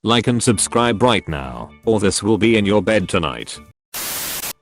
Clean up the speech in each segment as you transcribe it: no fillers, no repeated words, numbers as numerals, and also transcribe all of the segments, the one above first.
Like and subscribe right now, or this will be in your bed tonight.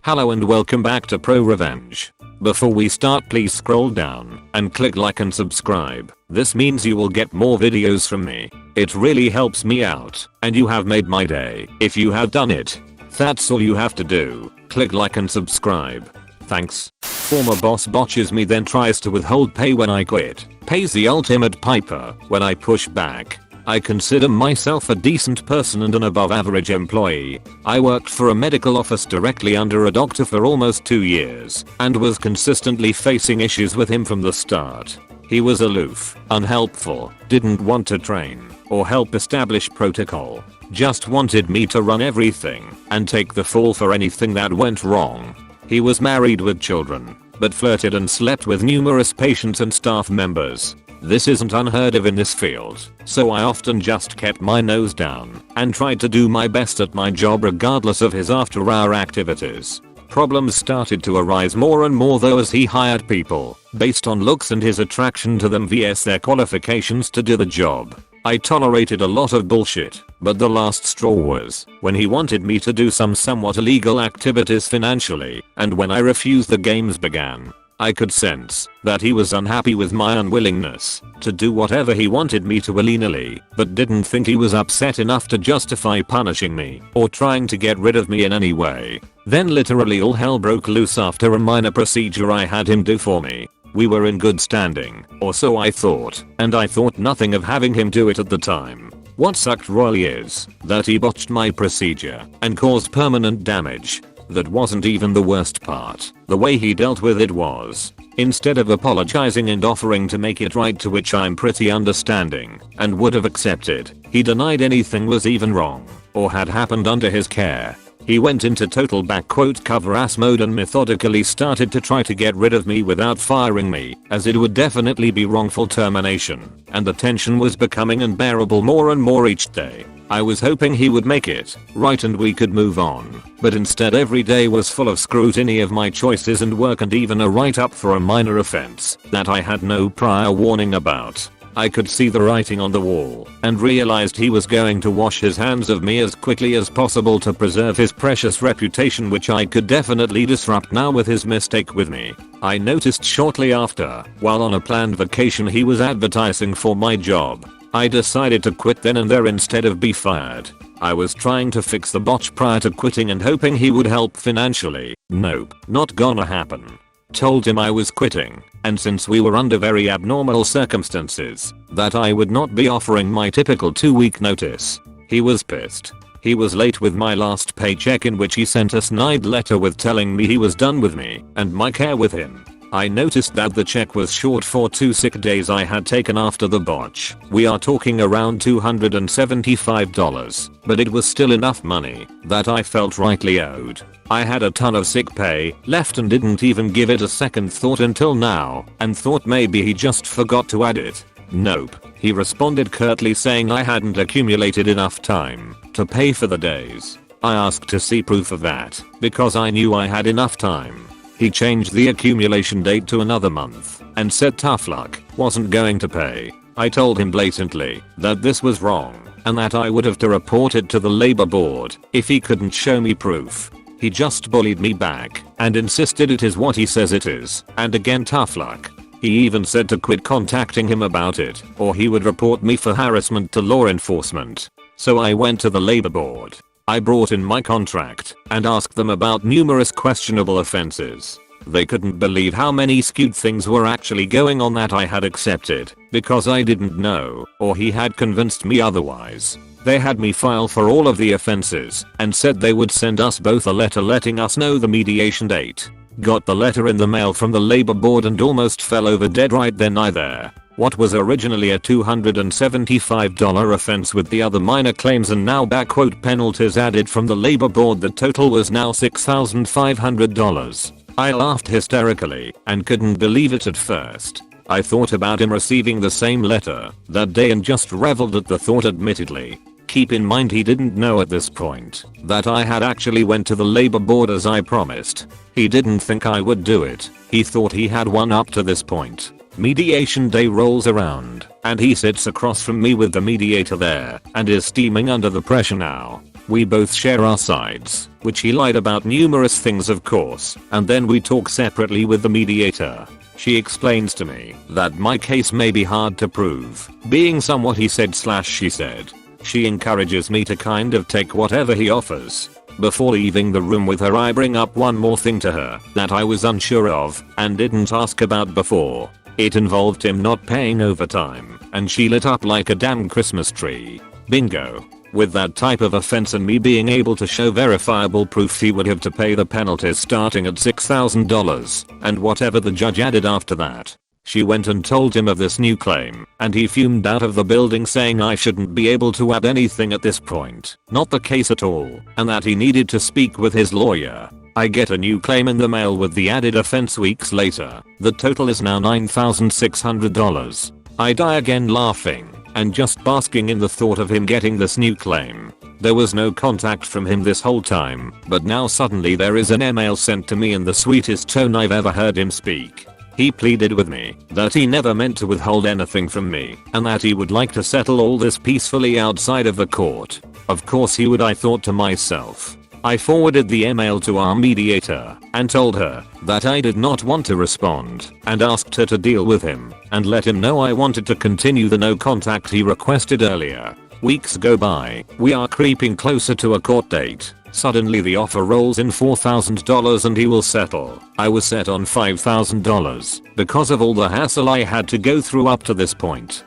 Hello and welcome back to ProRevenge. Before we start, please scroll down and click like and subscribe. This means you will get more videos from me. It really helps me out, and you have made my day if you have done it. That's all you have to do. Click like and subscribe. Thanks. Former boss botches me, then tries to withhold pay when I quit. Pays the ultimate piper when I push back. I consider myself a decent person and an above average employee. I worked for a medical office directly under a doctor for almost 2 years and was consistently facing issues with him from the start. He was aloof, unhelpful, didn't want to train or help establish protocol. Just wanted me to run everything and take the fall for anything that went wrong. He was married with children, but flirted and slept with numerous patients and staff members. This isn't unheard of in this field, so I often just kept my nose down and tried to do my best at my job regardless of his after-hour activities. Problems started to arise more and more though, as he hired people based on looks and his attraction to them vs their qualifications to do the job. I tolerated a lot of bullshit, but the last straw was when he wanted me to do some somewhat illegal activities financially, and when I refused the games began. I could sense that he was unhappy with my unwillingness to do whatever he wanted me to willy-nilly, but didn't think he was upset enough to justify punishing me or trying to get rid of me in any way. Then literally all hell broke loose after a minor procedure I had him do for me. We were in good standing, or so I thought, and I thought nothing of having him do it at the time. What sucked royally is that he botched my procedure and caused permanent damage. That wasn't even the worst part. The way he dealt with it was, instead of apologizing and offering to make it right, to which I'm pretty understanding and would have accepted, he denied anything was even wrong or had happened under his care. He went into total cover ass mode and methodically started to try to get rid of me without firing me, as it would definitely be wrongful termination, and the tension was becoming unbearable more and more each day. I was hoping he would make it right and we could move on, but instead every day was full of scrutiny of my choices and work, and even a write-up for a minor offense that I had no prior warning about. I could see the writing on the wall and realized he was going to wash his hands of me as quickly as possible to preserve his precious reputation, which I could definitely disrupt now with his mistake with me. I noticed shortly after, while on a planned vacation, he was advertising for my job. I decided to quit then and there instead of be fired. I was trying to fix the botch prior to quitting and hoping he would help financially. Nope, not gonna happen. Told him I was quitting, and since we were under very abnormal circumstances, that I would not be offering my typical 2-week notice. He was pissed. He was late with my last paycheck, in which he sent a snide letter with telling me he was done with me and my care with him. I noticed that the check was short for 2 sick days I had taken after the botch. We are talking around $275, but it was still enough money that I felt rightly owed. I had a ton of sick pay left and didn't even give it a second thought until now, and thought maybe he just forgot to add it. Nope. He responded curtly saying I hadn't accumulated enough time to pay for the days. I asked to see proof of that because I knew I had enough time. He changed the accumulation date to another month and said tough luck, wasn't going to pay. I told him blatantly that this was wrong and that I would have to report it to the labor board if he couldn't show me proof. He just bullied me back and insisted it is what he says it is, and again tough luck. He even said to quit contacting him about it or he would report me for harassment to law enforcement. So I went to the labor board. I brought in my contract and asked them about numerous questionable offenses. They couldn't believe how many skewed things were actually going on that I had accepted because I didn't know, or he had convinced me otherwise. They had me file for all of the offenses and said they would send us both a letter letting us know the mediation date. Got the letter in the mail from the labor board and almost fell over dead right then. Either what was originally a $275 offense with the other minor claims and now penalties added from the labor board, the total was now $6,500. I laughed hysterically and couldn't believe it at first. I thought about him receiving the same letter that day and just reveled at the thought, admittedly. Keep in mind he didn't know at this point that I had actually went to the labor board as I promised. He didn't think I would do it. He thought he had won up to this point. Mediation day rolls around, and he sits across from me with the mediator there, and is steaming under the pressure now. We both share our sides, which he lied about numerous things of course, and then we talk separately with the mediator. She explains to me that my case may be hard to prove, being somewhat he said / she said. She encourages me to kind of take whatever he offers. Before leaving the room with her, I bring up one more thing to her that I was unsure of and didn't ask about before. It involved him not paying overtime, and she lit up like a damn Christmas tree. Bingo. With that type of offense and me being able to show verifiable proof, he would have to pay the penalties starting at $6,000 and whatever the judge added after that. She went and told him of this new claim, and he fumed out of the building saying I shouldn't be able to add anything at this point, not the case at all, and that he needed to speak with his lawyer. I get a new claim in the mail with the added offense weeks later. The total is now $9,600. I die again laughing and just basking in the thought of him getting this new claim. There was no contact from him this whole time, but now suddenly there is an email sent to me in the sweetest tone I've ever heard him speak. He pleaded with me that he never meant to withhold anything from me and that he would like to settle all this peacefully outside of the court. Of course he would, I thought to myself. I forwarded the email to our mediator and told her that I did not want to respond and asked her to deal with him and let him know I wanted to continue the no contact he requested earlier. Weeks go by, we are creeping closer to a court date. Suddenly the offer rolls in $4,000 and he will settle. I was set on $5,000 because of all the hassle I had to go through up to this point.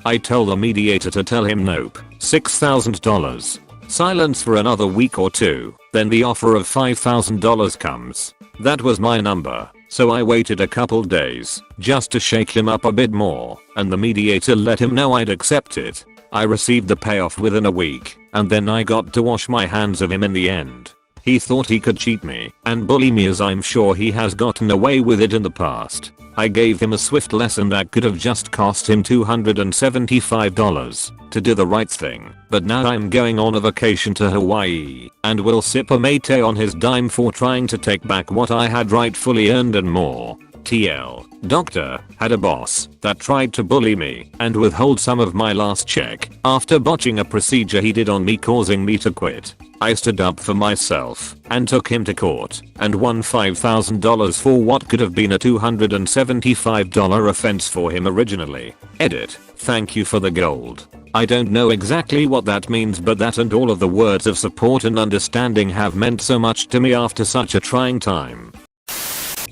I told the mediator to tell him nope, $6,000. Silence for another week or two, then the offer of $5,000 comes. That was my number, so I waited a couple days just to shake him up a bit more, and the mediator let him know I'd accept it. I received the payoff within a week, and then I got to wash my hands of him in the end. He thought he could cheat me and bully me, as I'm sure he has gotten away with it in the past. I gave him a swift lesson that could have just cost him $275 to do the right thing, but now I'm going on a vacation to Hawaii and will sip a mate on his dime for trying to take back what I had rightfully earned and more. TL. Doctor had a boss that tried to bully me and withhold some of my last check after botching a procedure he did on me, causing me to quit. I stood up for myself and took him to court and won $5,000 for what could have been a $275 offense for him originally. Edit. Thank you for the gold. I don't know exactly what that means, but that and all of the words of support and understanding have meant so much to me after such a trying time.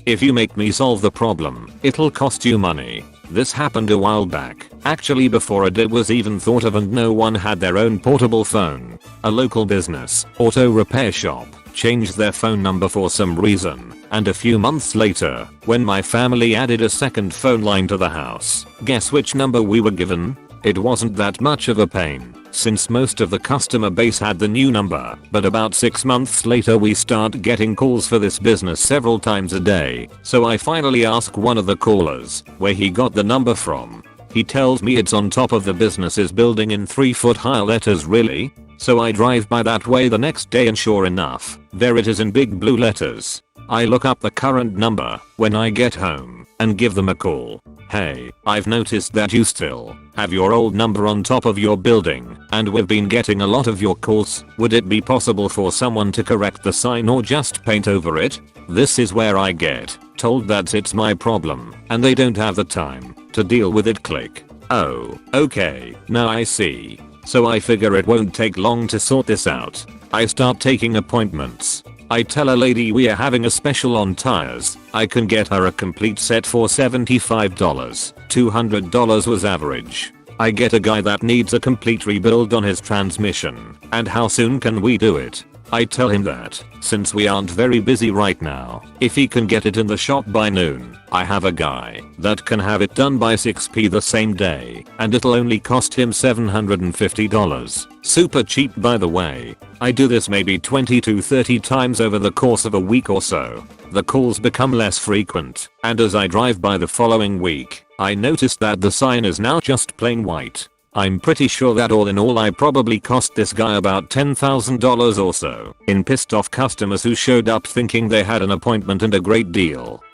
If you make me solve the problem, it'll cost you money. This happened a while back, actually before a did was even thought of and no one had their own portable phone. A local business, auto repair shop, changed their phone number for some reason, and a few months later, when my family added a second phone line to the house, guess which number we were given? It wasn't that much of a pain, since most of the customer base had the new number, but about 6 months later we start getting calls for this business several times a day, so I finally ask one of the callers where he got the number from. He tells me it's on top of the business's building in 3-foot high letters. Really? So I drive by that way the next day and sure enough, there it is in big blue letters. I look up the current number when I get home and give them a call. Hey, I've noticed that you still have your old number on top of your building, and we've been getting a lot of your calls. Would it be possible for someone to correct the sign or just paint over it? This is where I get told that it's my problem, and they don't have the time to deal with it. Click. Oh, okay, now I see. So I figure it won't take long to sort this out. I start taking appointments. I tell a lady we are having a special on tires. I can get her a complete set for $75. $200 was average. I get a guy that needs a complete rebuild on his transmission. And how soon can we do it? I tell him that, since we aren't very busy right now, if he can get it in the shop by noon, I have a guy that can have it done by 6 p the same day, and it'll only cost him $750. Super cheap, by the way. I do this maybe 20 to 30 times over the course of a week or so. The calls become less frequent, and as I drive by the following week, I noticed that the sign is now just plain white. I'm pretty sure that all in all I probably cost this guy about $10,000 or so in pissed off customers who showed up thinking they had an appointment and a great deal.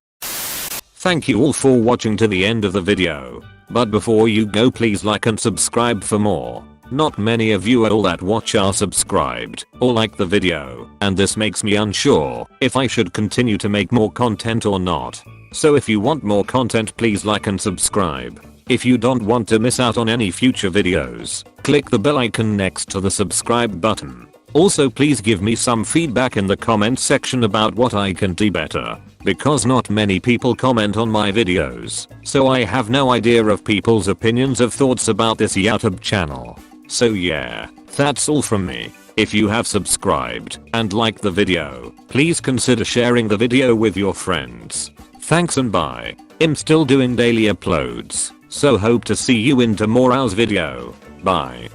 Thank you all for watching to the end of the video. But before you go, please like and subscribe for more. Not many of you at all that watch are subscribed or like the video, and this makes me unsure if I should continue to make more content or not. So if you want more content, please like and subscribe. If you don't want to miss out on any future videos, click the bell icon next to the subscribe button. Also, please give me some feedback in the comment section about what I can do better, because not many people comment on my videos, so I have no idea of people's opinions of thoughts about this YouTube channel. So yeah, that's all from me. If you have subscribed and liked the video, please consider sharing the video with your friends. Thanks and bye. I'm still doing daily uploads, so hope to see you in tomorrow's video. Bye.